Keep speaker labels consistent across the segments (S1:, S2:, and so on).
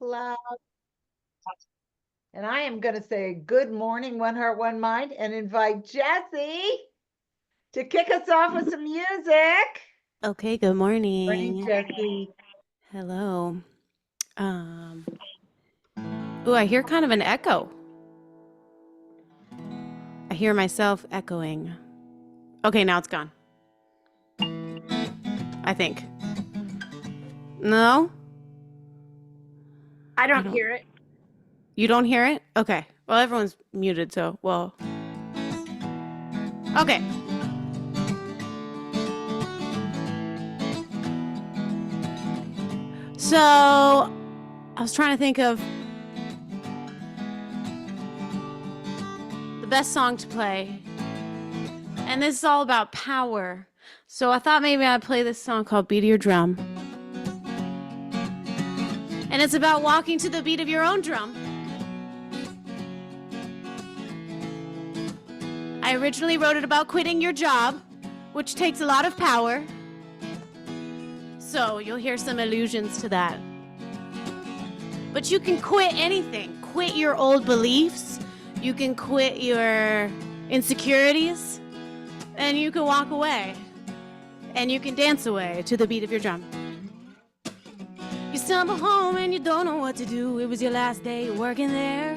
S1: Loud. And I am going to say good morning, One Heart, One Mind, and invite Jessie to kick us off with some music.
S2: Okay, good
S1: Morning,
S2: morning.
S1: Jessie.
S2: Hello. Um, I hear kind of an echo. I hear myself echoing. Okay, now it's gone. I think. No?
S3: I
S2: I
S3: don't
S2: don't.
S3: hear it.
S2: You don't hear it? Okay. Well, everyone's muted, so, well. Okay. So, I was trying to think of the best song to play. And this is all about power. So, I thought maybe I'd play this song called Beat of Your Drum. And it's about walking to the beat of your own drum. I originally wrote it about quitting your job, which takes a lot of power. So you'll hear some allusions to that. But you can quit anything. Quit your old beliefs. You can quit your insecurities. And you can walk away. And you can dance away to the beat of your drum. You stumble home and you don't know what to do. It was your last day working there.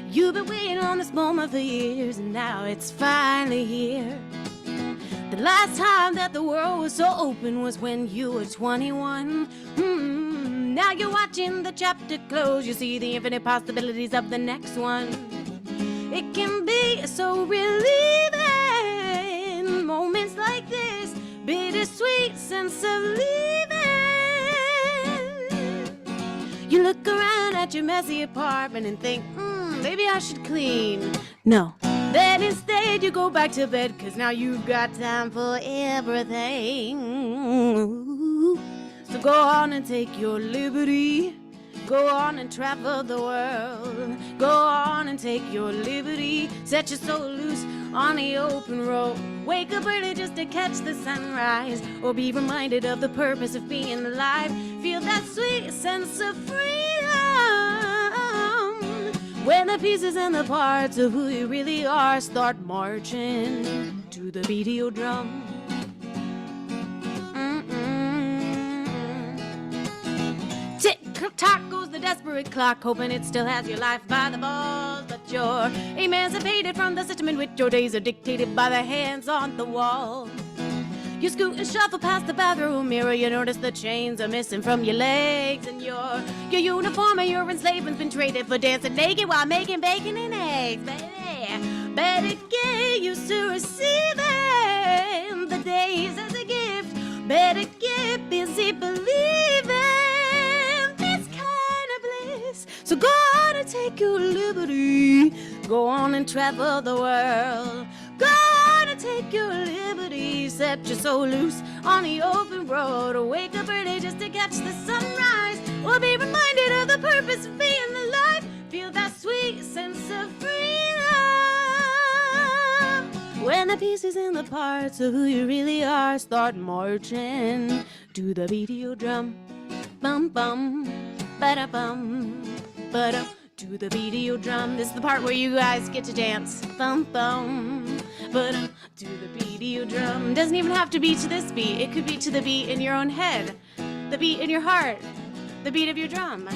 S2: You've been waiting on this moment for years, and now it's finally here. The last time that the world was so open was when you were 21. Now you're watching the chapter close. You see the infinite possibilities of the next one. It can be so relieving. Moments like this, bittersweet sense of leaving. You look around at your messy apartment and think, maybe I should clean. No. Then instead you go back to bed, 'cause now you've got time for everything. So go on and take your liberty. Go on and travel the world. Go on and take your liberty. Set your soul loose on the open road. Wake up early just to catch the sunrise, or be reminded of the purpose of being alive. Feel that sweet sense of freedom when the pieces and the parts of who you really are start marching to the beat of your drum. Tick-tock goes the desperate clock, hoping it still has your life by the balls. But you're emancipated from the system in which your days are dictated by the hands on the wall. You scoot and shuffle past the bathroom mirror. You notice the chains are missing from your legs, and your uniform and your enslavement's been traded for dancing naked while making bacon and eggs. Baby, better get used to receiving the days as a gift. Better get busy believing this kind of bliss. So go on and take your liberty. Go on and travel the world. Go on and take your liberty. Set your soul loose on the open road. Or wake up early just to catch the sunrise. Or be reminded of the purpose of being alive. Feel that sweet sense of freedom when the pieces and the parts of who you really are start marching to the beat of your drum. Bum bum, ba-da bum, ba-da. To the beat of your drum. This is the part where you guys get to dance. Bum bum, but to the beat of your drum. Doesn't even have to be to this beat. It could be to the beat in your own head, the beat in your heart, the beat of your drum.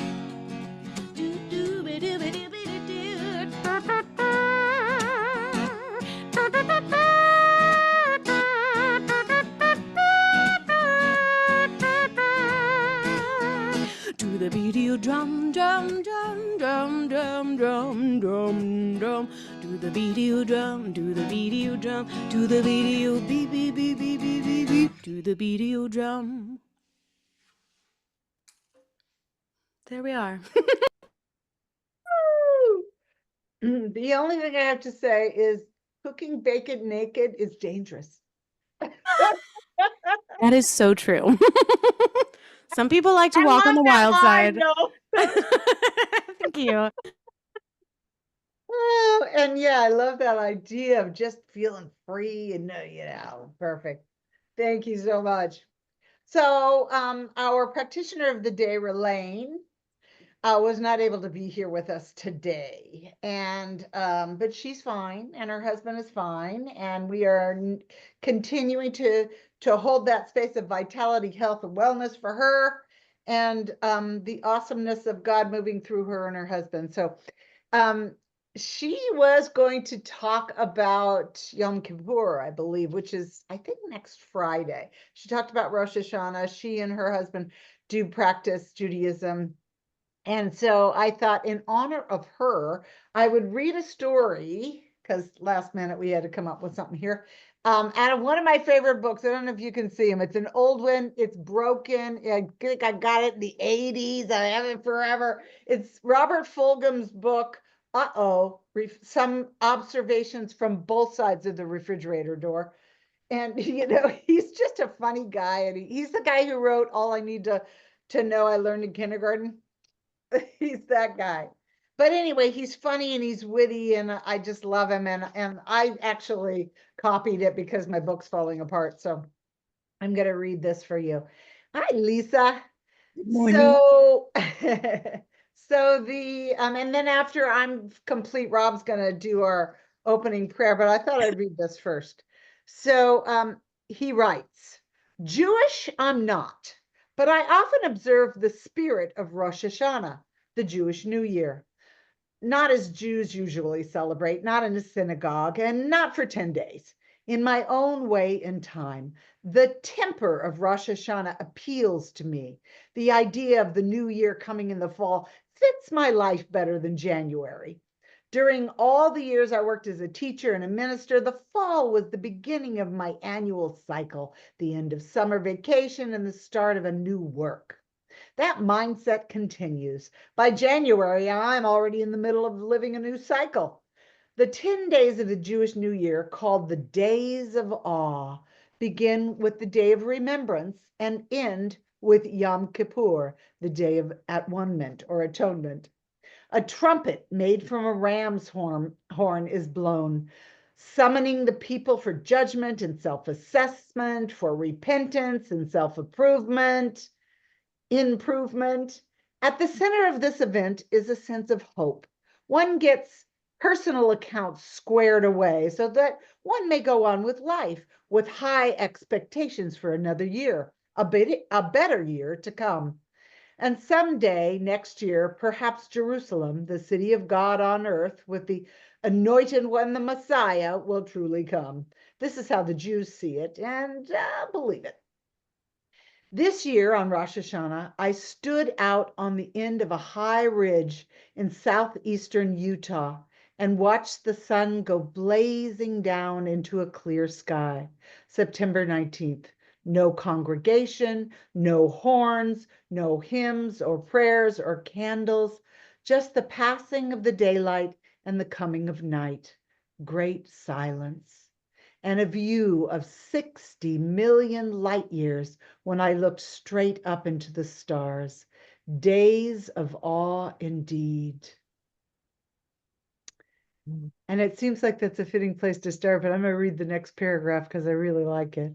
S2: To the beat of your drum, drum, drum, drum, drum, drum, drum, drum. To the beat of your drum, to the beat of your drum, to the beat of your beep, beep, beep, beep, beep, beep, beep, to the beat of your drum. There we are.
S1: The only thing I have to say is cooking bacon naked is dangerous.
S2: That is so true. Some people like to walk on the wild side. Thank you.
S1: Oh, and yeah, I love that idea of just feeling free and perfect. Thank you so much. So our practitioner of the day, Relaine, was not able to be here with us today, and but she's fine, and her husband is fine, and we are continuing to hold that space of vitality, health, and wellness for her, and the awesomeness of God moving through her and her husband. So she was going to talk about Yom Kippur, I believe, which is, I think, next Friday. She talked about Rosh Hashanah. She and her husband do practice Judaism. And so I thought, in honor of her, I would read a story, because last minute we had to come up with something here, out of one of my favorite books. I don't know if you can see them. It's an old one. It's broken. I think I got it in the 80s. I have it forever. It's Robert Fulghum's book, some observations from both sides of the refrigerator door. And, he's just a funny guy. And he's the guy who wrote All I Need to Know I Learned in Kindergarten. He's that guy. But anyway, he's funny and he's witty, and I just love him. And I actually copied it because my book's falling apart. So I'm going to read this for you. Hi, Lisa.
S3: Good morning.
S1: So, and then after I'm complete, Rob's going to do our opening prayer, but I thought I'd read this first. So, he writes, Jewish I'm not, but I often observe the spirit of Rosh Hashanah, the Jewish New Year. Not as Jews usually celebrate, not in a synagogue, and not for 10 days. In my own way and time, the temper of Rosh Hashanah appeals to me. The idea of the new year coming in the fall fits my life better than January. During all the years I worked as a teacher and a minister, the fall was the beginning of my annual cycle, the end of summer vacation and the start of a new work. That mindset continues. By January, I'm already in the middle of living a new cycle. The 10 days of the Jewish New Year, called the Days of Awe, begin with the Day of Remembrance and end with Yom Kippur, the Day of At-One-ment or Atonement. A trumpet made from a ram's horn is blown, summoning the people for judgment and self-assessment, for repentance and self-improvement. At the center of this event is a sense of hope. One gets personal accounts squared away so that one may go on with life with high expectations for another year, a better year to come. And someday next year, perhaps Jerusalem, the city of God on earth, with the anointed one, the Messiah, will truly come. This is how the Jews see it, and believe it. This year on Rosh Hashanah, I stood out on the end of a high ridge in southeastern Utah and watched the sun go blazing down into a clear sky. September 19th. No congregation, no horns, no hymns or prayers or candles, just the passing of the daylight and the coming of night. Great silence. And a view of 60 million light years when I looked straight up into the stars. Days of awe indeed. And it seems like that's a fitting place to start, but I'm going to read the next paragraph because I really like it.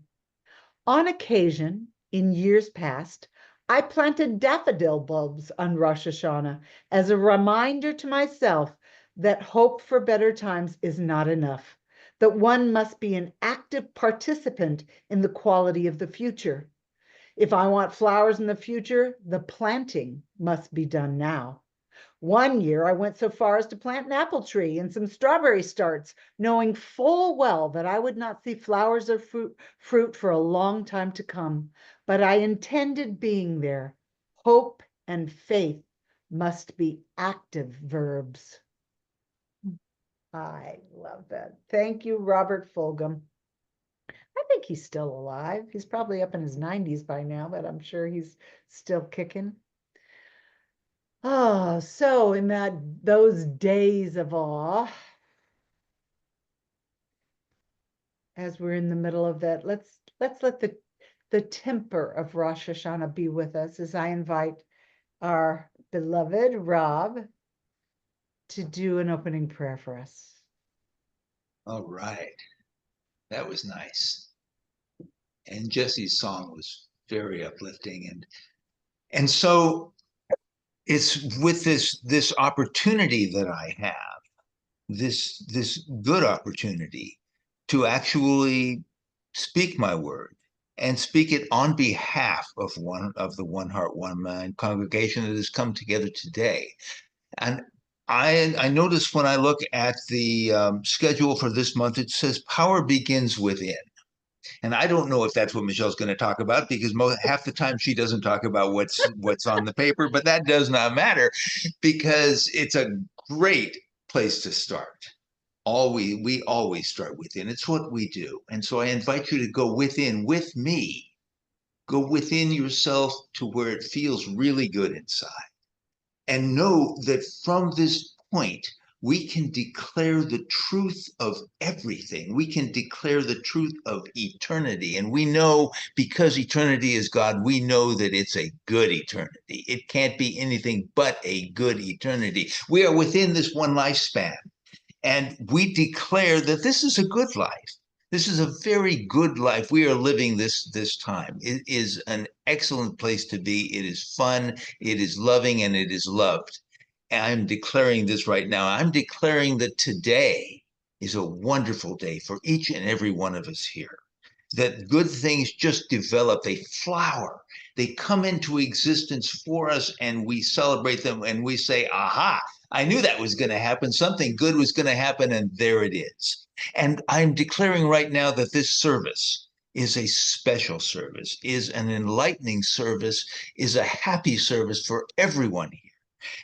S1: On occasion, in years past, I planted daffodil bulbs on Rosh Hashanah as a reminder to myself that hope for better times is not enough, that one must be an active participant in the quality of the future. If I want flowers in the future, the planting must be done now. One year I went so far as to plant an apple tree and some strawberry starts, knowing full well that I would not see flowers or fruit for a long time to come. But I intended being there. Hope and faith must be active verbs. I love that. Thank you, Robert Fulghum. I think he's still alive. He's probably up in his 90s by now, but I'm sure he's still kicking. Oh, so in those days of awe, as we're in the middle of that, let's let the temper of Rosh Hashanah be with us as I invite our beloved Rob to do an opening prayer for us.
S3: All right. That was nice. And Jesse's song was very uplifting. And so it's with this opportunity that I have, this good opportunity to actually speak my word and speak it on behalf of the One Heart, One Mind congregation that has come together today. And I notice when I look at the schedule for this month, it says power begins within. And I don't know if that's what Michelle's going to talk about, because half the time she doesn't talk about what's on the paper, but that does not matter because it's a great place to start. We always start within. It's what we do. And so I invite you to go within with me. Go within yourself to where it feels really good inside. And know that from this point, we can declare the truth of everything. We can declare the truth of eternity. And we know, because eternity is God, we know that it's a good eternity. It can't be anything but a good eternity. We are within this one lifespan. And we declare that this is a good life. This is a very good life. We are living this time. It is an excellent place to be. It is fun. It is loving, and it is loved. And I'm declaring this right now. I'm declaring that today is a wonderful day for each and every one of us here. That good things just develop, they flower, they come into existence for us, and we celebrate them and we say, aha, I knew that was going to happen. Something good was going to happen, and there it is. And I'm declaring right now that this service is a special service, is an enlightening service, is a happy service for everyone here,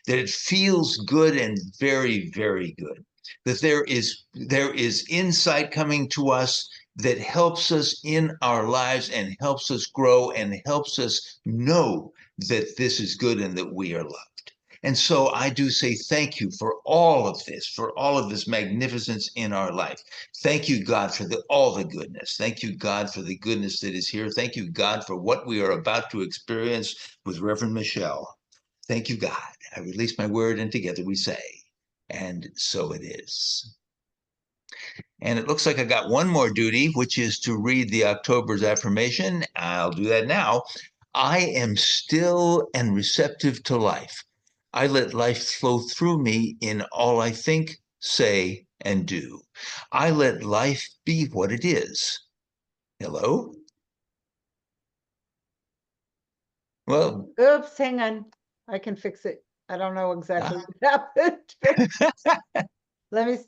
S3: that it feels good and very, very good, that there is insight coming to us that helps us in our lives and helps us grow and helps us know that this is good and that we are loved. And so I do say thank you for all of this magnificence in our life. Thank you, God, for all the goodness. Thank you, God, for the goodness that is here. Thank you, God, for what we are about to experience with Reverend Michelle. Thank you, God. I release my word, and together we say, and so it is. And it looks like I got one more duty, which is to read the October's affirmation. I'll do that now. I am still and receptive to life. I let life flow through me in all I think, say, and do. I let life be what it is. Hello? Well,
S1: Oops, hang on. I can fix it. I don't know exactly what happened. Let me,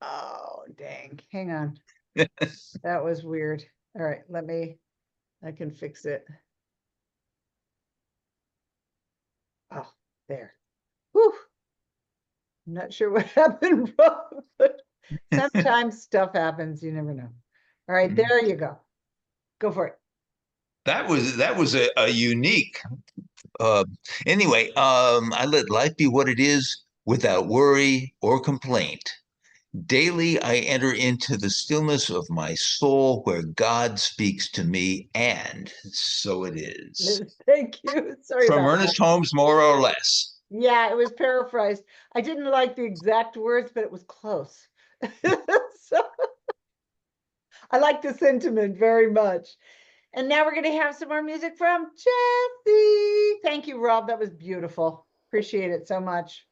S1: oh, dang, hang on. That was weird. All right, I can fix it. Oh, there. Whew. I'm not sure what happened, but sometimes stuff happens, you never know. All right, there you go. Go for it.
S3: that was a unique anyway, I let life be what it is without worry or complaint. Daily, I enter into the stillness of my soul where God speaks to me, and so it is.
S1: Thank you. Sorry
S3: From
S1: about
S3: Ernest
S1: that.
S3: Holmes, more or less.
S1: Yeah, it was paraphrased. I didn't like the exact words, but it was close. So, I like the sentiment very much. And now we're going to have some more music from Jesse. Thank you, Rob. That was beautiful. Appreciate it so much.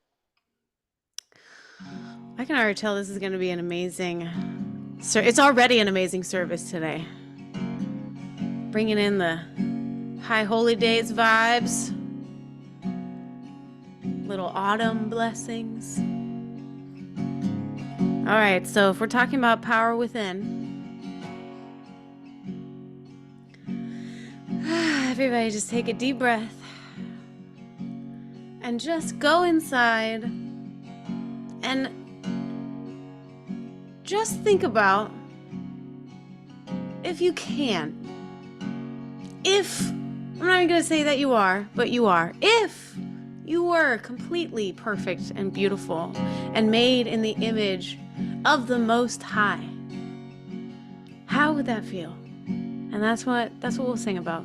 S2: I can already tell this is going to be an amazing. It's already an amazing service today. Bringing in the High Holy Days vibes, little autumn blessings. All right, so if we're talking about power within, everybody just take a deep breath and just go inside and just think about, if you can, I'm not even going to say that you are, but you are. If you were completely perfect and beautiful and made in the image of the Most High, how would that feel? And that's what we'll sing about.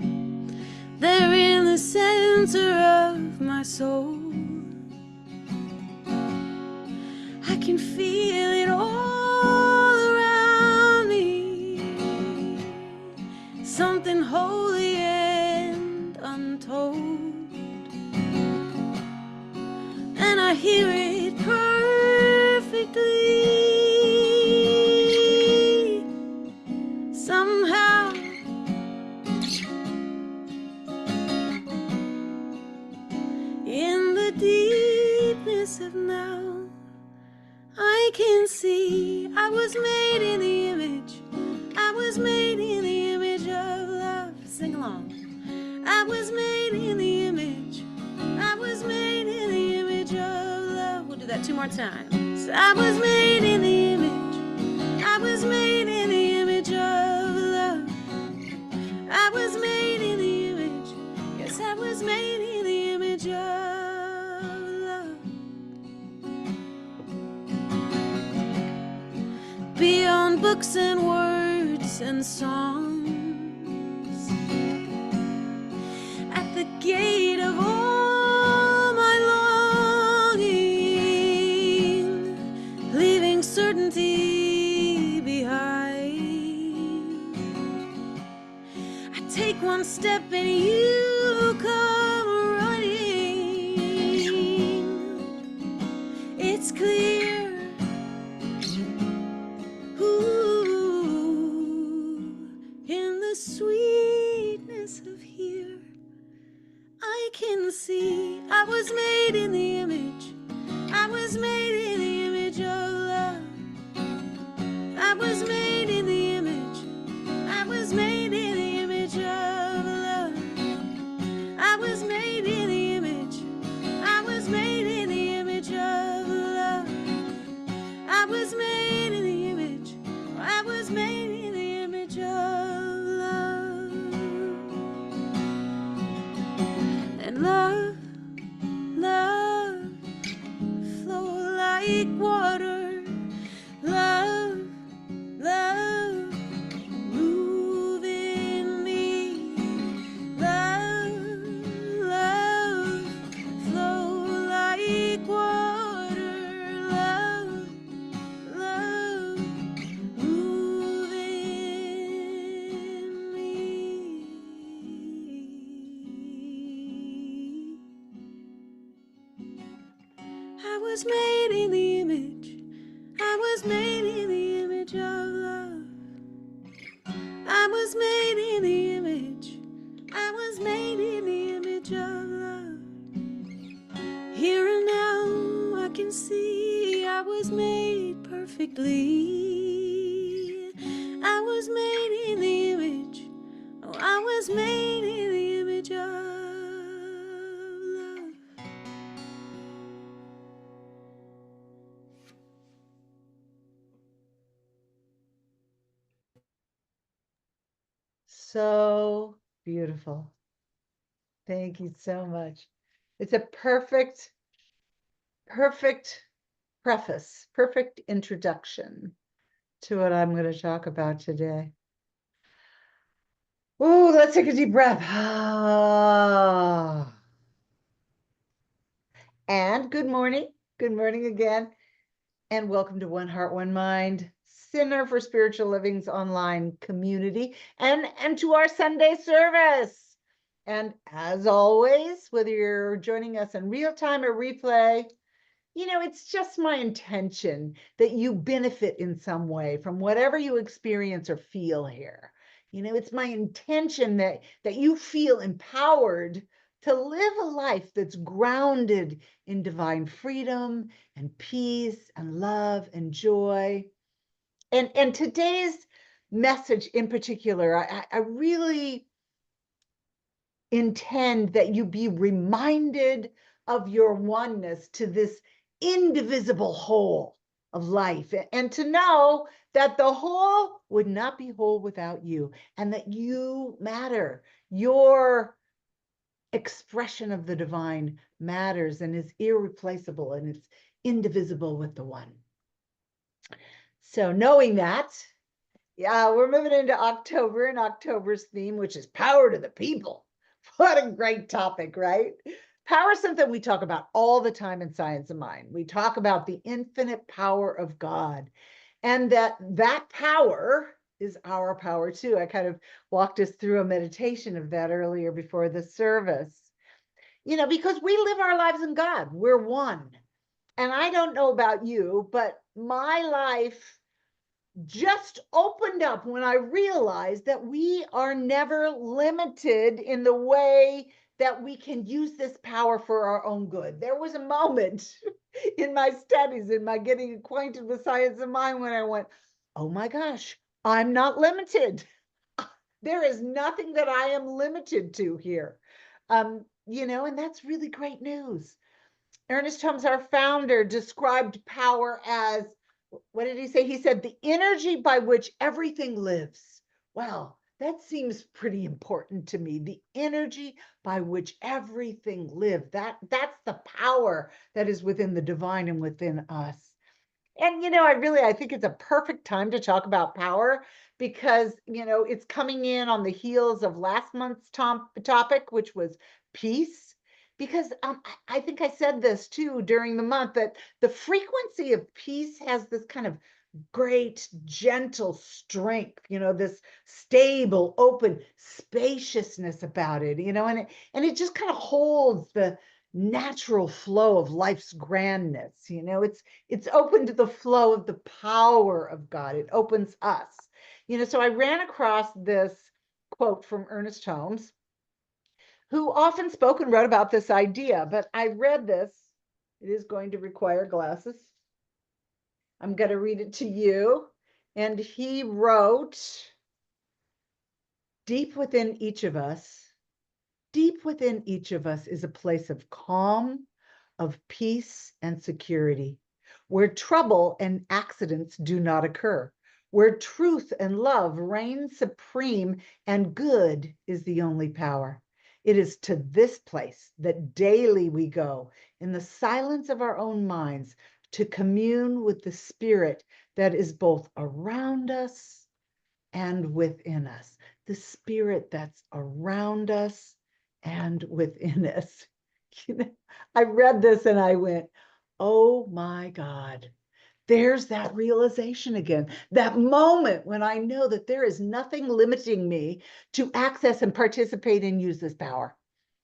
S2: There in the center of my soul, I can feel it all around me. Something holy and untold. hear it perfectly. Somehow in the deepness of now, I can see I was made in the image. I was made in the image of love. Sing along. I was made in the image. I was made in the image of love. We'll do that 2 more times. So I was made in the image. I was made in the image of love. I was made in the image. Yes, I was made in the image of love. Beyond books and words and songs, at the gate of all my longing, leaving certainty behind. I take one step and you come running. It's clear. In the sweetness of here, I can see I was made in the image. I was made in the image of love. I was made in the image. I was made in the image of love. I was made in the image. I was made in the image of love. I was made in the image. I was made in the image of love. And love, love, flow like water. Love, love, move in me. Love, love, flow like water. Love, love, move in me. I was made in the image. I was made in the image of love. I was made in the image. I was made in the image of love. Here and now I can see I was made perfectly. I was made in the image. Oh, I was made in the image of love.
S1: So beautiful. Thank you so much. It's a perfect preface, perfect introduction to what I'm going to talk about today. Oh, let's take a deep breath. And good morning. Good morning again. And welcome to One Heart, One Mind, Center for Spiritual Living's online community, and to our Sunday service. And as always, whether you're joining us in real time or replay, it's just my intention that you benefit in some way from whatever you experience or feel here. It's my intention that you feel empowered to live a life that's grounded in divine freedom and peace and love and joy. And today's message in particular, I really intend that you be reminded of your oneness to this indivisible whole of life, and to know that the whole would not be whole without you, and that you matter. Your expression of the divine matters and is irreplaceable, and it's indivisible with the one. So knowing that, yeah, we're moving into October, and October's theme, which is power to the people. What a great topic, right? Power is something we talk about all the time in Science of Mind. We talk about the infinite power of God, and that power is our power too. I kind of walked us through a meditation of that earlier before the service. Because we live our lives in God. We're one. And I don't know about you, but my life just opened up when I realized that we are never limited in the way that we can use this power for our own good. There was a moment in my studies, in my getting acquainted with science of mind, when I went, oh my gosh, I'm not limited. There is nothing that I am limited to here. And that's really great news. Ernest Holmes, our founder, described power as, what did he say? He said, the energy by which everything lives. Well, that seems pretty important to me. The energy by which everything lives. That's the power that is within the divine and within us. And I think it's a perfect time to talk about power because it's coming in on the heels of last month's topic, which was peace. Because I think I said this too during the month, that the frequency of peace has this kind of great, gentle strength, this stable, open spaciousness about it, and it just kind of holds the natural flow of life's grandness. It's open to the flow of the power of God. It opens us. So I ran across this quote from Ernest Holmes, who often spoke and wrote about this idea, but I read this. It is going to require glasses. I'm going to read it to you. And he wrote, deep within each of us is a place of calm, of peace and security, where trouble and accidents do not occur, where truth and love reign supreme and good is the only power. It is to this place that daily we go in the silence of our own minds to commune with the spirit that is both around us and within us, the spirit that's around us and within us. I read this and I went, oh my God, there's that realization again, that moment when I know that there is nothing limiting me to access and participate and use this power.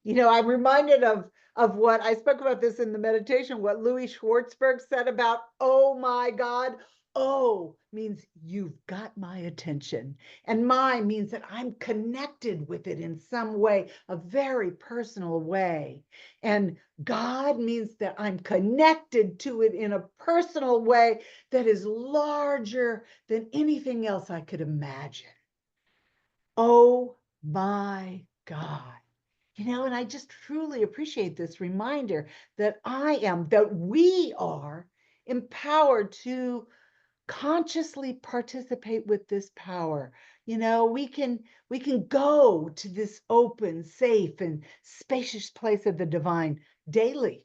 S1: I'm reminded of what I spoke about this in the meditation, what Louis Schwartzberg said about, oh my God. Oh means you've got my attention, and my means that I'm connected with it in some way, a very personal way. And God means that I'm connected to it in a personal way that is larger than anything else I could imagine. Oh my God. And I just truly appreciate this reminder that we are empowered to consciously participate with this power. We can go to this open, safe, and spacious place of the divine daily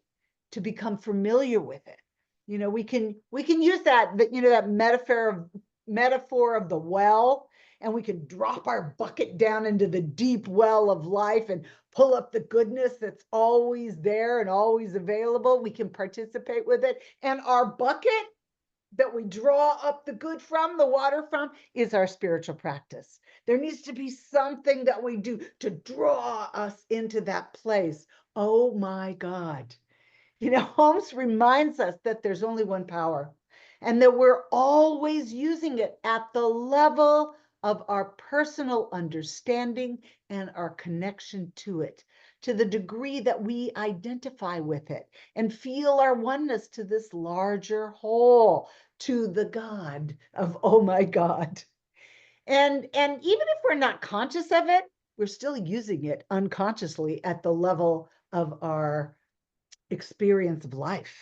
S1: to become familiar with it. We can use that metaphor of the well, and we can drop our bucket down into the deep well of life and pull up the goodness that's always there and always available. We can participate with it, and our bucket that we draw up the good from, the water from, is our spiritual practice. There needs to be something that we do to draw us into that place. Oh my God. Holmes reminds us that there's only one power and that we're always using it at the level of our personal understanding and our connection to it, to the degree that we identify with it and feel our oneness to this larger whole, to the God of, oh my God. And even if we're not conscious of it, we're still using it unconsciously at the level of our experience of life.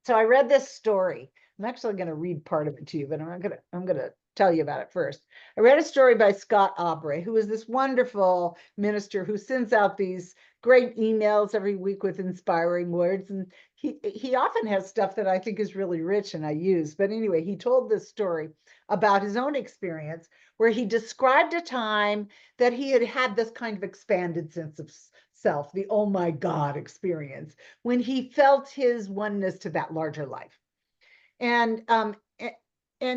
S1: So I read this story. I'm actually going to read part of it to you, but I'm going to tell you about it first. I read a story by Scott Aubrey, who is this wonderful minister who sends out these great emails every week with inspiring words. And he often has stuff that I think is really rich and I use. But anyway, he told this story about his own experience where he described a time that he had this kind of expanded sense of self, the oh my God experience, when he felt his oneness to that larger life. And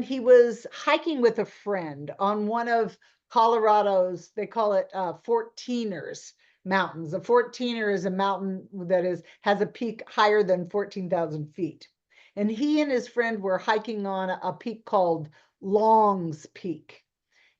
S1: he was hiking with a friend on one of Colorado's, they call it 14ers, mountains. A 14er is a mountain that has a peak higher than 14,000 feet. And he and his friend were hiking on a peak called Long's Peak.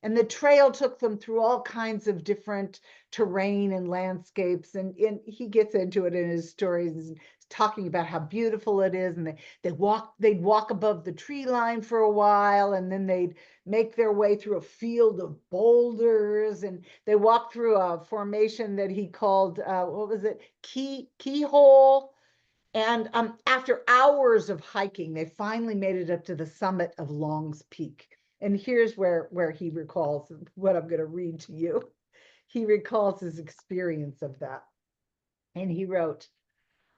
S1: And the trail took them through all kinds of different terrain and landscapes. And he gets into it in his stories, talking about how beautiful it is. And they'd walk above the tree line for a while, and then they'd make their way through a field of boulders. And they walked through a formation that he called, what was it? Keyhole. And after hours of hiking, they finally made it up to the summit of Long's Peak. And here's where he recalls what I'm going to read to you. He recalls his experience of that. And he wrote,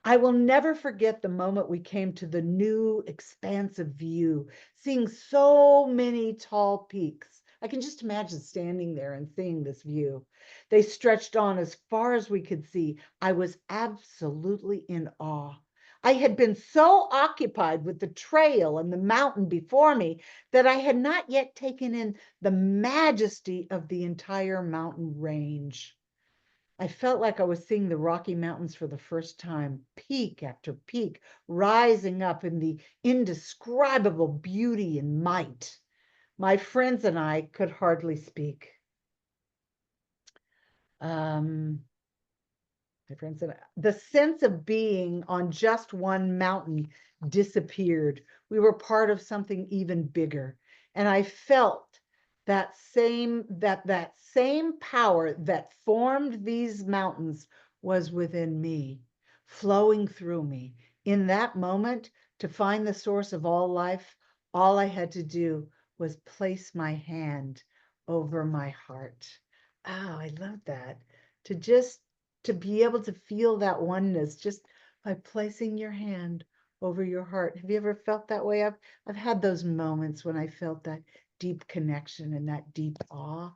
S1: "I will never forget the moment we came to the new expansive view, seeing so many tall peaks. I can just imagine standing there and seeing this view. They stretched on as far as we could see. I was absolutely in awe. I had been so occupied with the trail and the mountain before me that I had not yet taken in the majesty of the entire mountain range. I felt like I was seeing the Rocky Mountains for the first time, peak after peak, rising up in the indescribable beauty and might. My friends and I could hardly speak." My friends and I, the sense of being on just one mountain disappeared. We were part of something even bigger. And I felt that same power that formed these mountains was within me, flowing through me. In that moment, to find the source of all life, all I had to do was place my hand over my heart. Oh, I love that. To be able to feel that oneness just by placing your hand over your heart. Have you ever felt that way? I've had those moments when I felt that deep connection and that deep awe.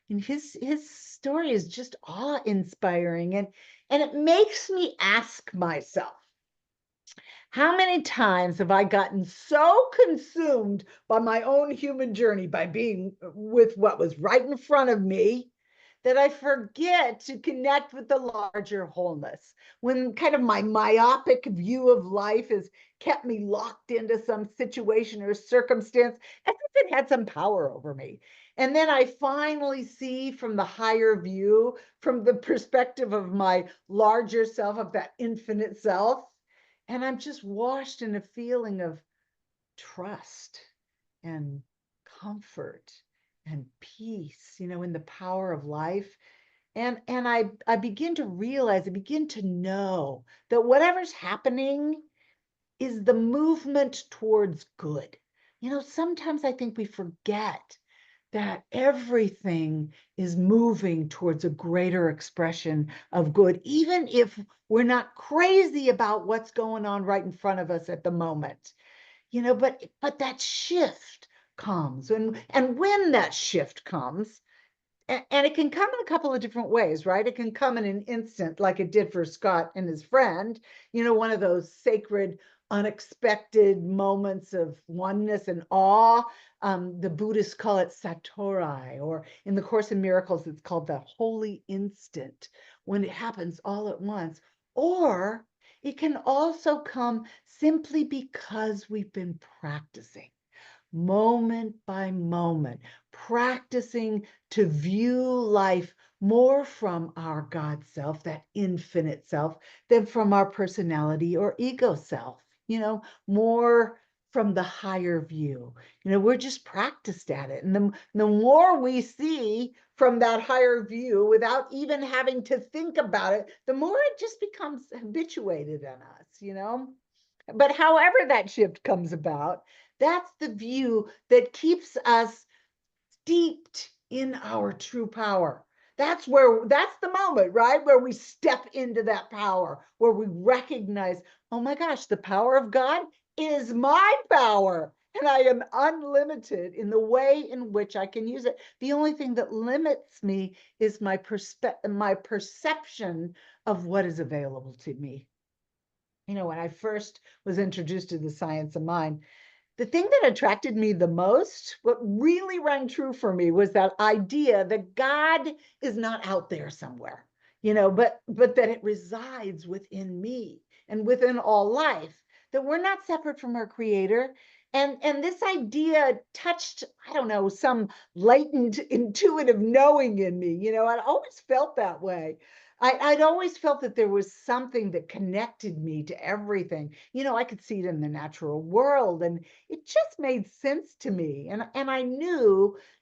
S1: And his story is just awe-inspiring, and it makes me ask myself, how many times have I gotten so consumed by my own human journey, by being with what was right in front of me, that I forget to connect with the larger wholeness? When kind of my myopic view of life has kept me locked into some situation or circumstance as if it had some power over me. And then I finally see from the higher view, from the perspective of my larger self, of that infinite self, and I'm just washed in a feeling of trust and comfort and peace, in the power of life. And I begin to realize, I begin to know that whatever's happening is the movement towards good. Sometimes I think we forget that everything is moving towards a greater expression of good, even if we're not crazy about what's going on right in front of us at the moment. But that shift comes, and when that shift comes, and it can come in a couple of different ways, right? It can come in an instant, like it did for Scott and his friend, one of those sacred, unexpected moments of oneness and awe. The Buddhists call it satori, or in the Course in Miracles, it's called the holy instant, when it happens all at once. Or it can also come simply because we've been practicing moment by moment, practicing to view life more from our God self, that infinite self, than from our personality or ego self, more from the higher view. We're just practiced at it. And the more we see from that higher view without even having to think about it, the more it just becomes habituated in us. But however that shift comes about, that's the view that keeps us steeped in our true power. That's the moment, right? Where we step into that power, where we recognize, oh my gosh, the power of God is my power. And I am unlimited in the way in which I can use it. The only thing that limits me is my perception of what is available to me. When I first was introduced to the science of mind, the thing that attracted me the most, what really rang true for me, was that idea that God is not out there somewhere. but that it resides within me and within all life, that we're not separate from our creator. And this idea touched, I don't know, some latent intuitive knowing in me. I'd always felt that way. I'd always felt that there was something that connected me to everything. I could see it in the natural world, and it just made sense to me. And I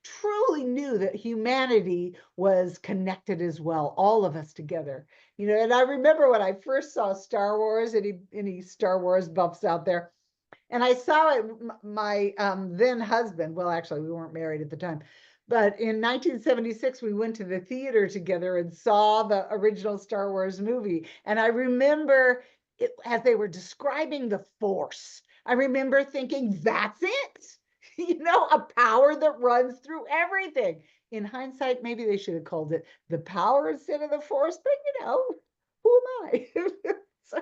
S1: truly knew that humanity was connected as well, all of us together. And I remember when I first saw Star Wars, any Star Wars buffs out there, and I saw it, my then husband, well, actually, we weren't married at the time, but in 1976, we went to the theater together and saw the original Star Wars movie. And I remember it, as they were describing the Force, I remember thinking, that's it. A power that runs through everything. In hindsight, maybe they should have called it the power instead of the Force, but who am I? So,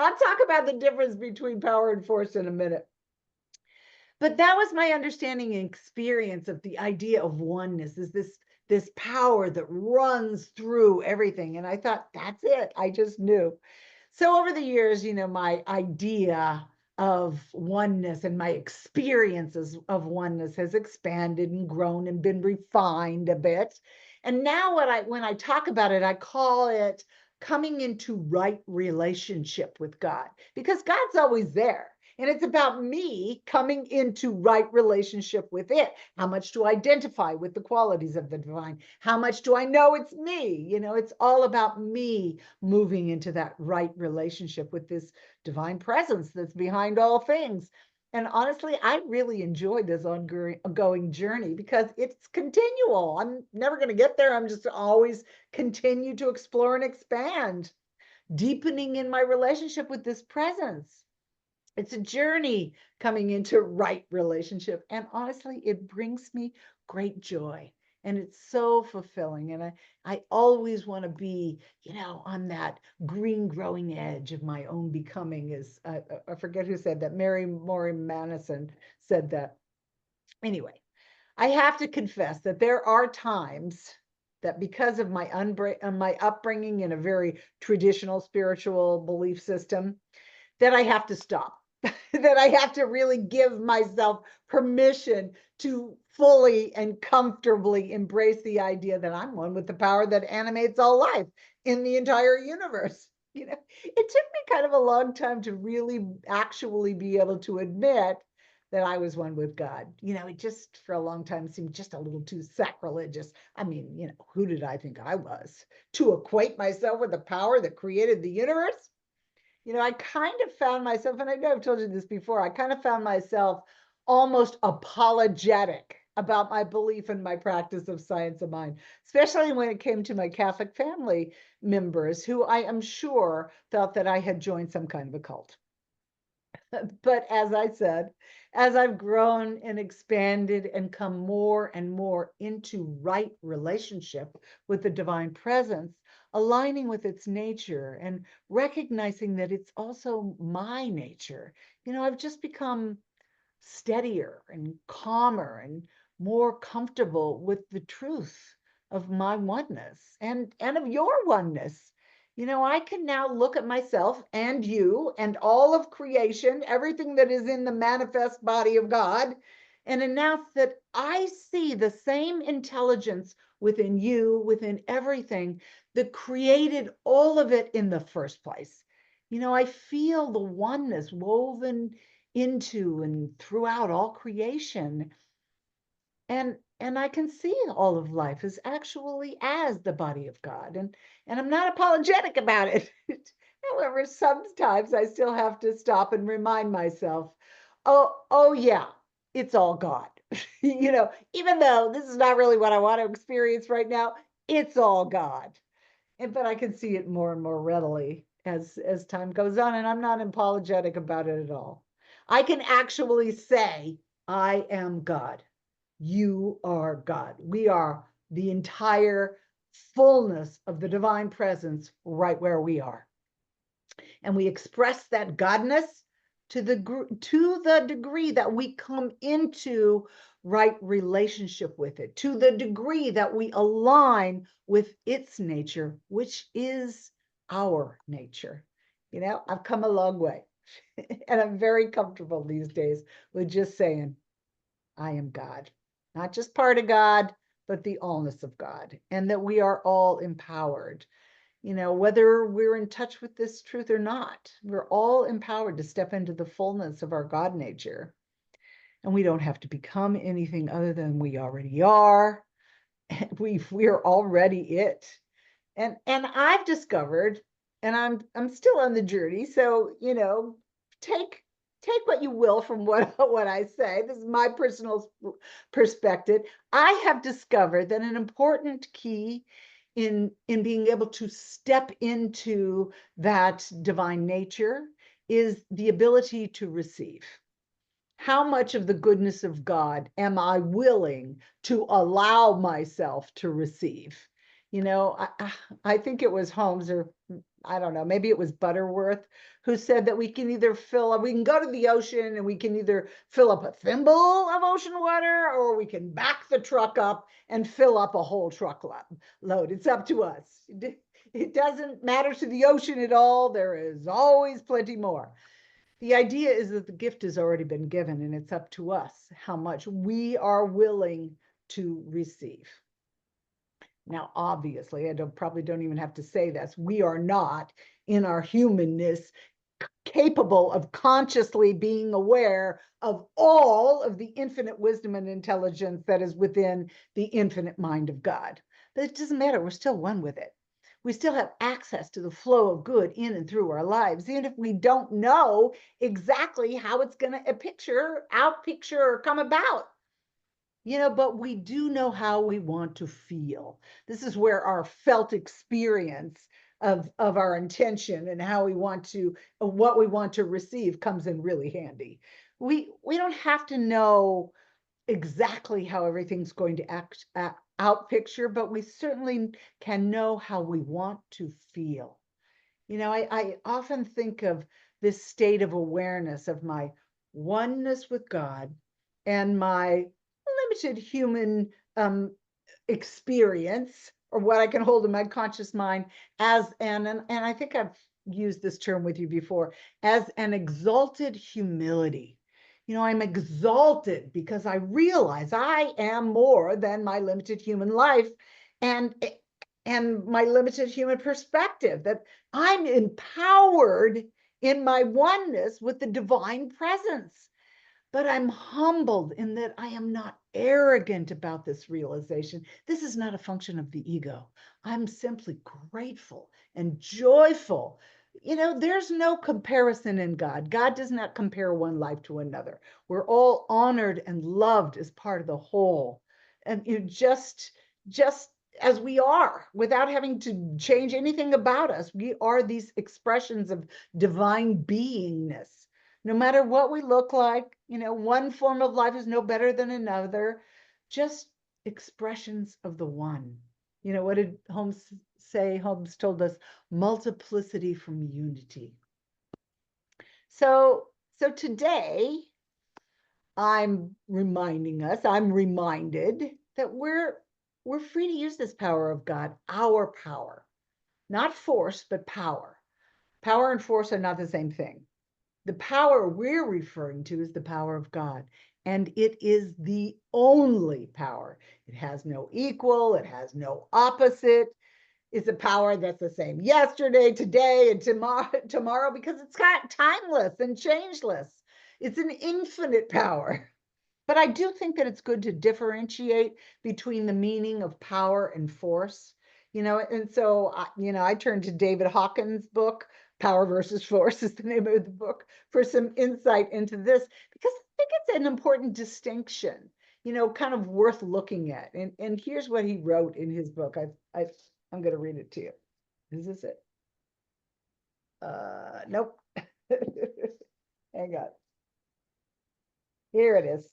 S1: I'll talk about the difference between power and force in a minute. But that was my understanding and experience of the idea of oneness, is this power that runs through everything. And I thought, that's it. I just knew. So over the years, my idea of oneness and my experiences of oneness has expanded and grown and been refined a bit. And now when I talk about it, I call it coming into right relationship with God, because God's always there. And it's about me coming into right relationship with it. How much do I identify with the qualities of the divine? How much do I know it's me? It's all about me moving into that right relationship with this divine presence that's behind all things. And honestly, I really enjoyed this ongoing journey because it's continual. I'm never going to get there. I'm just always continue to explore and expand, deepening in my relationship with this presence. It's a journey coming into right relationship. And honestly, it brings me great joy. And it's so fulfilling. And I always want to be, on that green growing edge of my own becoming. I forget who said that. Mary Madison said that. Anyway, I have to confess that there are times that, because of my upbringing in a very traditional spiritual belief system, that I have to stop, that I have to really give myself permission to fully and comfortably embrace the idea that I'm one with the power that animates all life in the entire universe. It took me kind of a long time to really actually be able to admit that I was one with God. It just for a long time seemed just a little too sacrilegious. I mean, who did I think I was to equate myself with the power that created the universe? I kind of found myself, and I know I've told you this before, I kind of found myself almost apologetic about my belief in my practice of science of mind, especially when it came to my Catholic family members, who I am sure felt that I had joined some kind of a cult. But as I said, as I've grown and expanded and come more and more into right relationship with the divine presence, aligning with its nature and recognizing that it's also my nature, I've just become steadier and calmer and more comfortable with the truth of my oneness and of your oneness. I can now look at myself and you and all of creation, everything that is in the manifest body of God, and announce that I see the same intelligence within you, within everything that created all of it in the first place. I feel the oneness woven into and throughout all creation. And I can see all of life as actually as the body of God. And I'm not apologetic about it. However, sometimes I still have to stop and remind myself, oh yeah, it's all God. Even though this is not really what I want to experience right now, it's all God. But I can see it more and more readily as time goes on, and I'm not apologetic about it at all. I can actually say, I am God. You are God. We are the entire fullness of the divine presence right where we are. And we express that godness to the degree that we come into right relationship with it, to the degree that we align with its nature, which is our nature. You know, I've come a long way and I'm very comfortable these days with just saying, I am God, not just part of God, but the allness of God, and that we are all empowered. You know, whether we're in touch with this truth or not, we're all empowered to step into the fullness of our God nature. And we don't have to become anything other than we already are. We're already it. And I've discovered, and I'm still on the journey, so you know, take what you will from what I say. This is my personal perspective. I have discovered that an important key in being able to step into that divine nature is the ability to receive. How much of the goodness of God am I willing to allow myself to receive? You know, I think it was Holmes, or I don't know, maybe it was Butterworth, who said that we can either we can go to the ocean and we can either fill up a thimble of ocean water, or we can back the truck up and fill up a whole load. It's up to us. It doesn't matter to the ocean at all. There is always plenty more. The idea is that the gift has already been given, and it's up to us how much we are willing to receive. Now, obviously, probably don't even have to say this. We are not, in our humanness, capable of consciously being aware of all of the infinite wisdom and intelligence that is within the infinite mind of God. But it doesn't matter. We're still one with it. We still have access to the flow of good in and through our lives, even if we don't know exactly how it's going to outpicture, or come about. You know, but we do know how we want to feel. This is where our felt experience of our intention and how we want to, what we want to receive comes in really handy. We don't have to know exactly how everything's going to out picture, but we certainly can know how we want to feel. You know, I often think of this state of awareness of my oneness with God and my limited human experience, or what I can hold in my conscious mind, as and I think I've used this term with you before, as an exalted humility. You know, I'm exalted because I realize I am more than my limited human life and my limited human perspective, that I'm empowered in my oneness with the divine presence. But I'm humbled in that I am not arrogant about this realization. This is not a function of the ego. I'm simply grateful and joyful. You know, there's no comparison in God. God does not compare one life to another. We're all honored and loved as part of the whole. And you just as we are, without having to change anything about us, we are these expressions of divine beingness. No matter what we look like, you know, one form of life is no better than another, just expressions of the one. You know, what did Holmes say? Holmes told us multiplicity from unity. So today I'm reminded that we're free to use this power of God, our power, not force, but power. Power and force are not the same thing. The power we're referring to is the power of God, and it is the only power. It has no equal, it has no opposite. It's a power that's the same yesterday, today, and tomorrow, because it's got timeless and changeless. It's an infinite power. But I do think that it's good to differentiate between the meaning of power and force. You know, and so, you know, I turned to David Hawkins' book, Power versus Force is the name of the book, for some insight into this, because I think it's an important distinction, you know, kind of worth looking at. And here's what he wrote in his book. I'm going to read it to you. Is this it? Nope. Hang on. Here it is.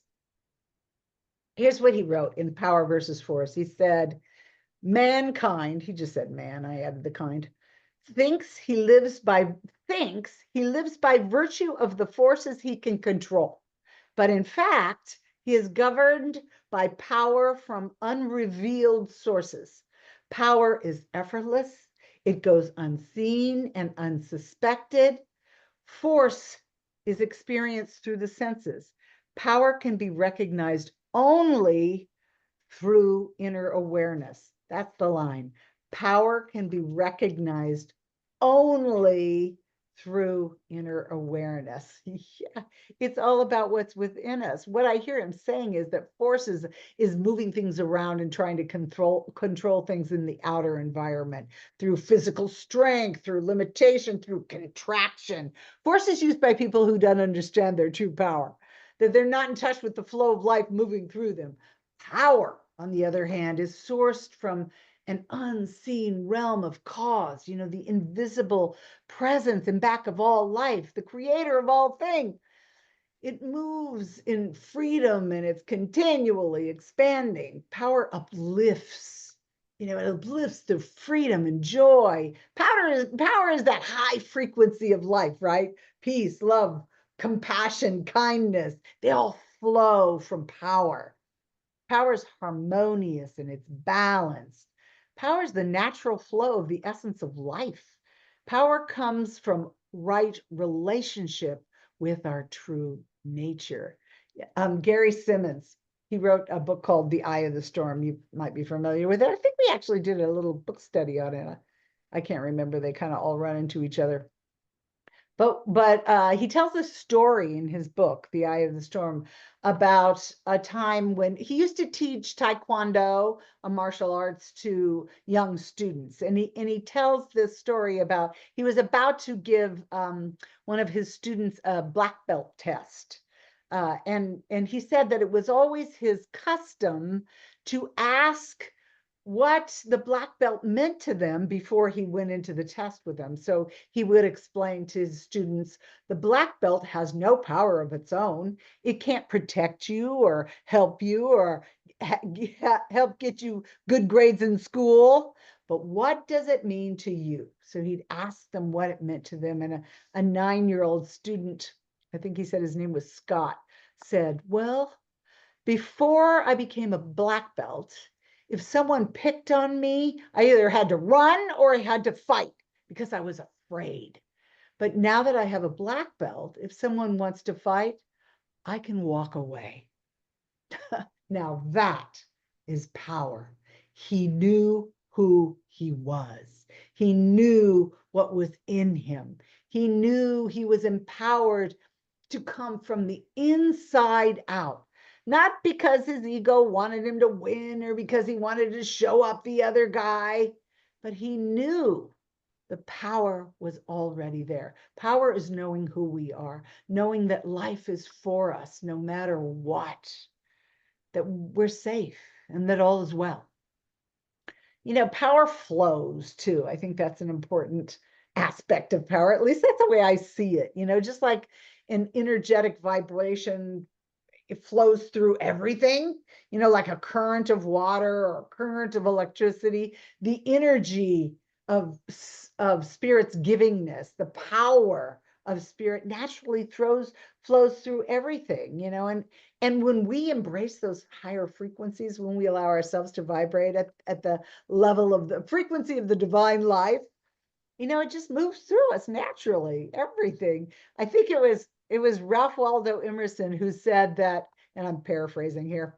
S1: Here's what he wrote in Power versus Force. He said, mankind, he just said man, I added the kind, thinks he lives by virtue of the forces he can control. But in fact, he is governed by power from unrevealed sources. Power is effortless, it goes unseen and unsuspected. Force is experienced through the senses. Power can be recognized only through inner awareness. That's the line. Power can be recognized only through inner awareness. Yeah, it's all about what's within us. What I hear him saying is that force is moving things around and trying to control things in the outer environment through physical strength, through limitation, through contraction. Force is used by people who don't understand their true power, that they're not in touch with the flow of life moving through them. Power, on the other hand, is sourced from an unseen realm of cause, the invisible presence and back of all life, the creator of all things. It moves in freedom and it's continually expanding. Power uplifts, it uplifts through freedom and joy. Power is that high frequency of life, right? Peace, love, compassion, kindness, they all flow from power. Power is harmonious and it's balanced. Power is the natural flow of the essence of life. Power comes from right relationship with our true nature. Gary Simmons, he wrote a book called The Eye of the Storm. You might be familiar with it. I think we actually did a little book study on it. I can't remember. They kind of all run into each other. But he tells a story in his book, The Eye of the Storm, about a time when he used to teach Taekwondo, a martial arts, to young students. And he tells this story about he was about to give one of his students a black belt test. And he said that it was always his custom to ask what the black belt meant to them before he went into the test with them. So he would explain to his students, the black belt has no power of its own. It can't protect you or help help get you good grades in school. But what does it mean to you? So he'd ask them what it meant to them. And a 9-year-old student, I think he said his name was Scott, said, well, before I became a black belt, if someone picked on me, I either had to run or I had to fight because I was afraid. But now that I have a black belt, if someone wants to fight, I can walk away. Now that is power. He knew who he was. He knew what was in him. He knew he was empowered to come from the inside out. Not because his ego wanted him to win or because he wanted to show up the other guy, but he knew the power was already there. Power is knowing who we are, knowing that life is for us no matter what, that we're safe and that all is well. Power flows too. I think that's an important aspect of power. At least that's the way I see it. Just like an energetic vibration, it flows through everything, like a current of water or a current of electricity. The energy of spirit's givingness, the power of spirit naturally flows through everything, and when we embrace those higher frequencies, when we allow ourselves to vibrate at the level of the frequency of the divine life, it just moves through us naturally, everything. I think it was Ralph Waldo Emerson who said that, and I'm paraphrasing here.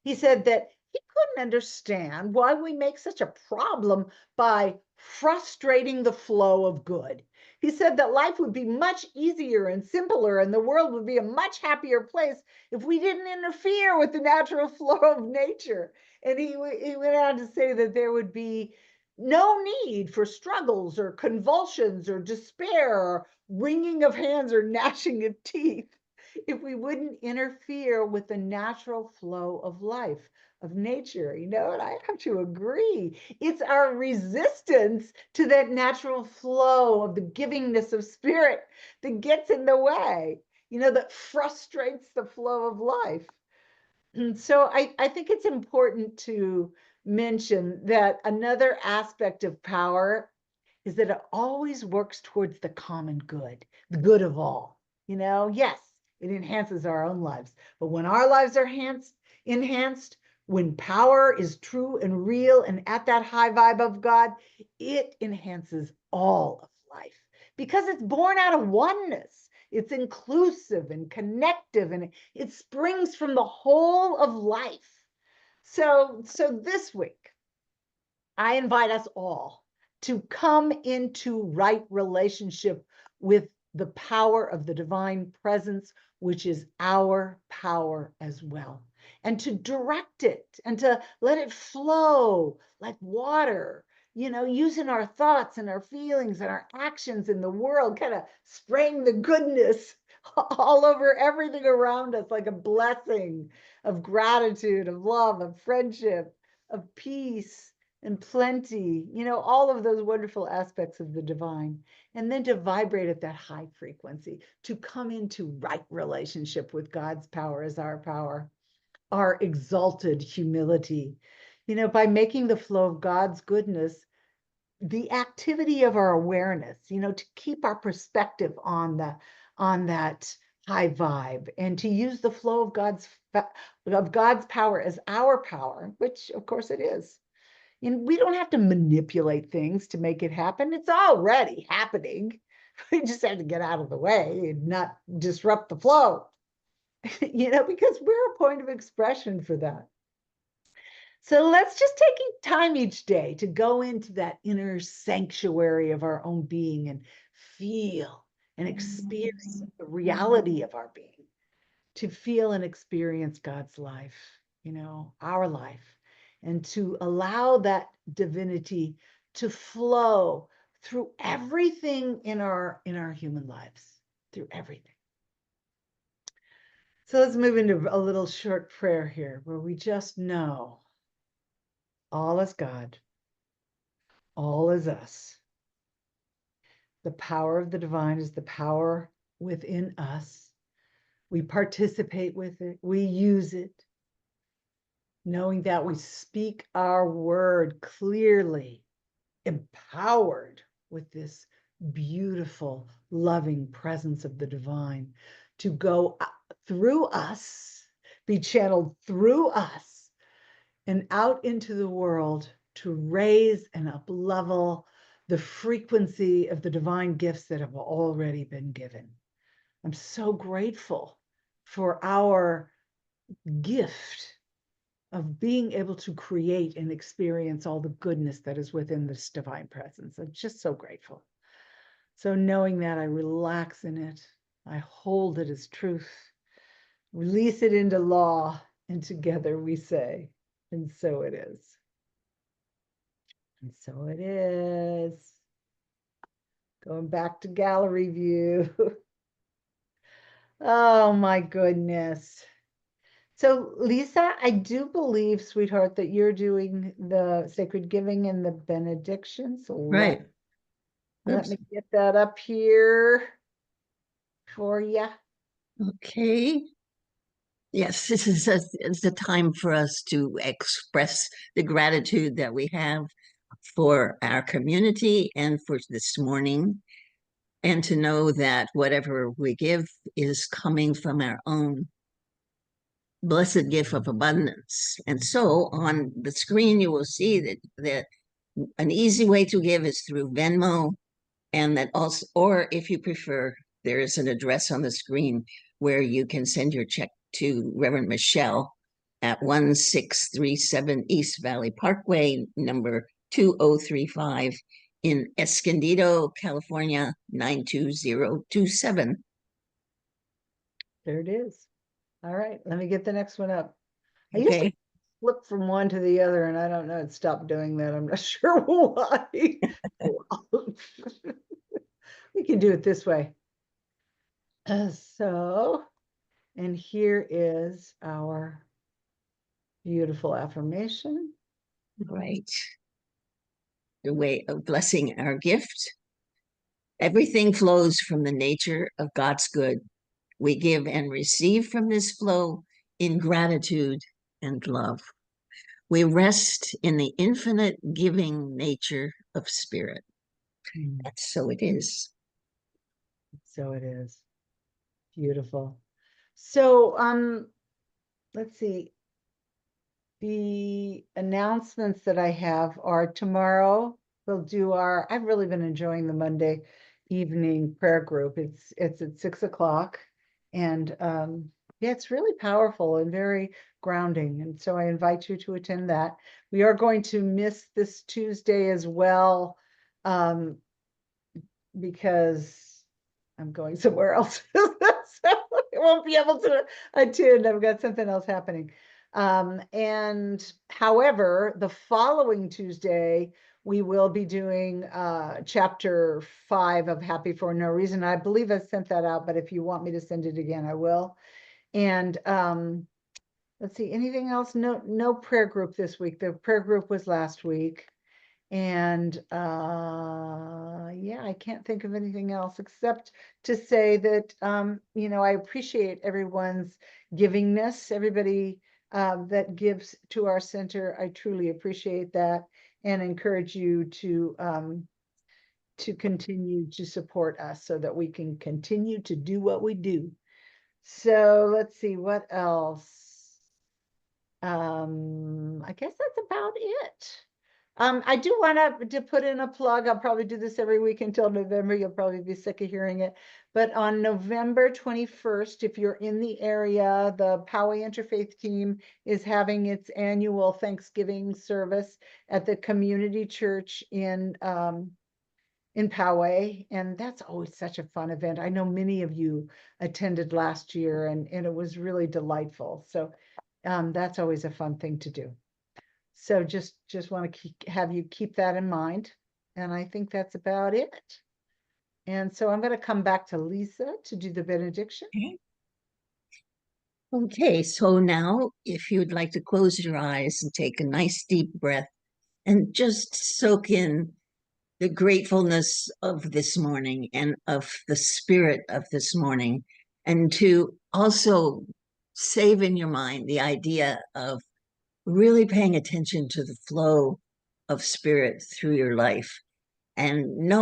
S1: He said that he couldn't understand why we make such a problem by frustrating the flow of good. He said that life would be much easier and simpler and the world would be a much happier place if we didn't interfere with the natural flow of nature. And he went on to say that there would be no need for struggles or convulsions or despair or wringing of hands or gnashing of teeth if we wouldn't interfere with the natural flow of life, of nature, and I have to agree. It's our resistance to that natural flow of the givingness of spirit that gets in the way, that frustrates the flow of life. And so I think it's important to mention that another aspect of power is that it always works towards the common good, the good of all. Yes, it enhances our own lives, but when our lives are enhanced, when power is true and real and at that high vibe of God, it enhances all of life because it's born out of oneness. It's inclusive and connective, and it springs from the whole of life. So this week, I invite us all to come into right relationship with the power of the divine presence, which is our power as well, and to direct it and to let it flow like water, using our thoughts and our feelings and our actions in the world, kind of spraying the goodness all over everything around us like a blessing of gratitude, of love, of friendship, of peace and plenty, all of those wonderful aspects of the divine, and then to vibrate at that high frequency, to come into right relationship with God's power as our power, our exalted humility, by making the flow of God's goodness the activity of our awareness, to keep our perspective on that high vibe, and to use the flow of God's power as our power, which of course it is. And we don't have to manipulate things to make it happen. It's already happening. We just have to get out of the way and not disrupt the flow, because we're a point of expression for that. So let's just take time each day to go into that inner sanctuary of our own being and feel and experience the reality of our being, to feel and experience God's life, our life, and to allow that divinity to flow through everything in our human lives, through everything. So let's move into a little short prayer here where we just know all is God, all is us. The power of the divine is the power within us. We participate with it, we use it, knowing that we speak our word clearly, empowered with this beautiful, loving presence of the divine to go through us, be channeled through us and out into the world to raise and up-level the frequency of the divine gifts that have already been given. I'm so grateful for our gift of being able to create and experience all the goodness that is within this divine presence. I'm just so grateful. So knowing that, I relax in it, I hold it as truth, release it into law, and together we say, and so it is. And so it is. Going back to gallery view. Oh my goodness. So Lisa, I do believe, sweetheart, that you're doing the sacred giving and the benediction. So
S4: Right.
S1: let me get that up here for you.
S4: Okay. Yes, this is it's a time for us to express the gratitude that we have for our community and for this morning, and to know that whatever we give is coming from our own blessed gift of abundance. And so on the screen, you will see that an easy way to give is through Venmo, and that also, or if you prefer, there is an address on the screen where you can send your check to Reverend Michelle at 1637 East Valley Parkway, number 2035 in Escondido, California, 92027.
S1: There it is. All right, let me get the next one up. I used to
S4: Okay.
S1: flip from one to the other, and I don't know, it stopped doing that. I'm not sure why. We can do it this way. And here is our beautiful affirmation.
S4: Right. The way of blessing our gift. Everything flows from the nature of God's good. We give and receive from this flow in gratitude and love. We rest in the infinite giving nature of spirit. And so it is.
S1: So it is. Beautiful. So, let's see. The announcements that I have are tomorrow, we'll do I've really been enjoying the Monday evening prayer group. It's at 6 o'clock. And yeah, it's really powerful and very grounding. And so I invite you to attend that. We are going to miss this Tuesday as well, because I'm going somewhere else. So I won't be able to attend. I've got something else happening. And however, the following Tuesday, we will be doing chapter 5 of Happy for No Reason. I believe I sent that out, but if you want me to send it again, I will. And let's see, anything else? No prayer group this week. The prayer group was last week. And yeah, I can't think of anything else except to say that I appreciate everyone's givingness, everybody that gives to our center. I truly appreciate that and encourage you to continue to support us so that we can continue to do what we do. So let's see, what else? I guess that's about it. I do want to put in a plug. I'll probably do this every week until November. You'll probably be sick of hearing it. But on November 21st, if you're in the area, the Poway Interfaith team is having its annual Thanksgiving service at the community church in Poway. And that's always such a fun event. I know many of you attended last year and it was really delightful. So that's always a fun thing to do. So just want to have you keep that in mind. And I think that's about it. And so I'm going to come back to Lisa to do the benediction.
S4: Okay, so now if you'd like to close your eyes and take a nice deep breath and just soak in the gratefulness of this morning and of the spirit of this morning, and to also save in your mind the idea of really paying attention to the flow of spirit through your life and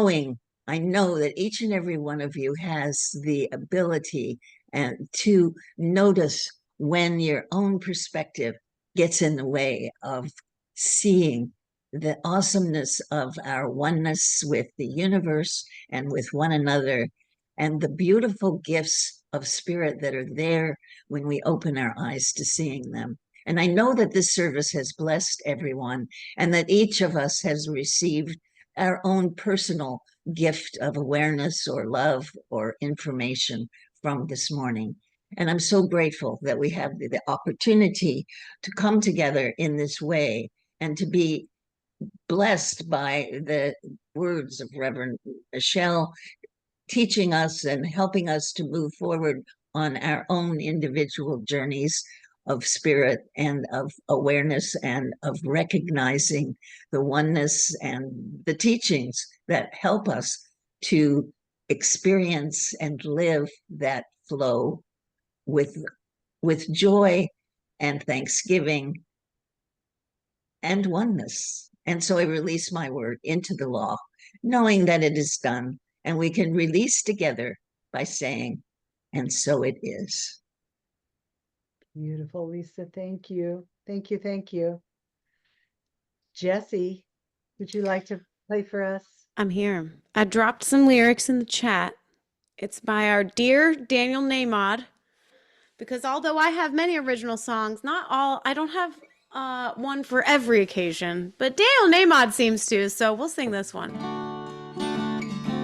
S4: I know that each and every one of you has the ability and to notice when your own perspective gets in the way of seeing the awesomeness of our oneness with the universe and with one another, and the beautiful gifts of spirit that are there when we open our eyes to seeing them. And I know that this service has blessed everyone, and that each of us has received our own personal gift of awareness or love or information from this morning. And I'm so grateful that we have the opportunity to come together in this way and to be blessed by the words of Reverend Michelle, teaching us and helping us to move forward on our own individual journeys of spirit and of awareness and of recognizing the oneness and the teachings that help us to experience and live that flow with joy and thanksgiving and oneness. And so I release my word into the law, knowing that it is done, and we can release together by saying, and so it is.
S1: Beautiful, Lisa. Thank you. Thank you. Thank you. Jesse, would you like to play for us?
S2: I'm here. I dropped some lyrics in the chat. It's by our dear Daniel Namod, because although I have many original songs, I don't have one for every occasion, but Daniel Namod seems to, so we'll sing this one.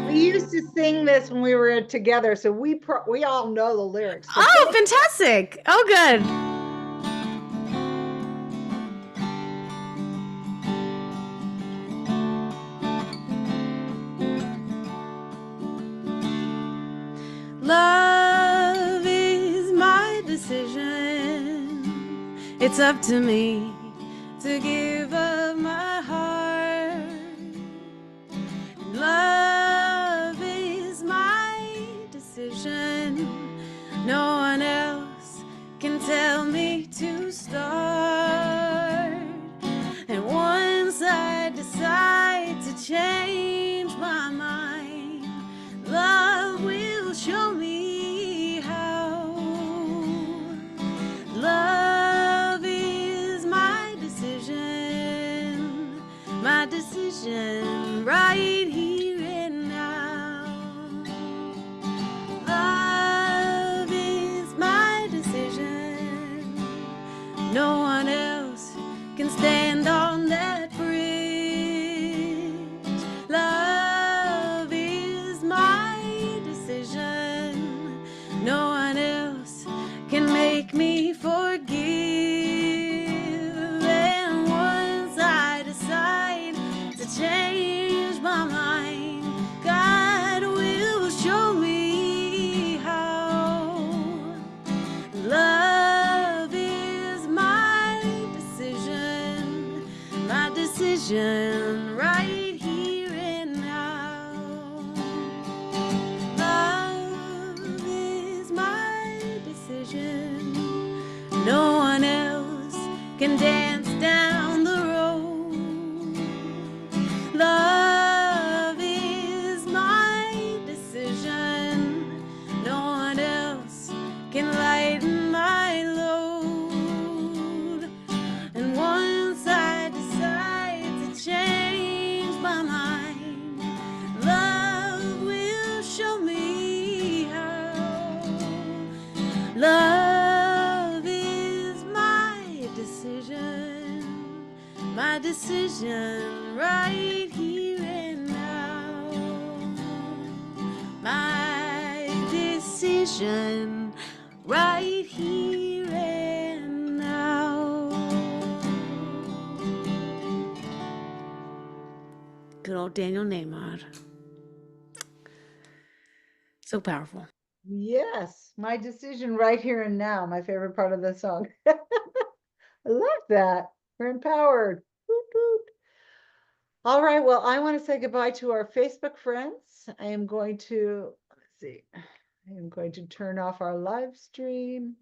S1: We used to sing this when we were together, so we all know the lyrics.
S2: Oh, fantastic. Oh, good. Love is my decision. It's up to me to give up my heart. Love is my decision. No one else can tell me to start. And once I decide to change my mind, No one else can dance down the road. Love is my decision. No one else can lighten my load. And once I decide to change my mind, love will show me how. Love is my decision right here and now. My decision right here and now. Good old Daniel Neymar. So powerful.
S1: Yes, my decision right here and now, my favorite part of the song. I love that. We're empowered. Woot, woot. All right, well, I want to say goodbye to our Facebook friends. I am going to, let's see, I am going to turn off our live stream.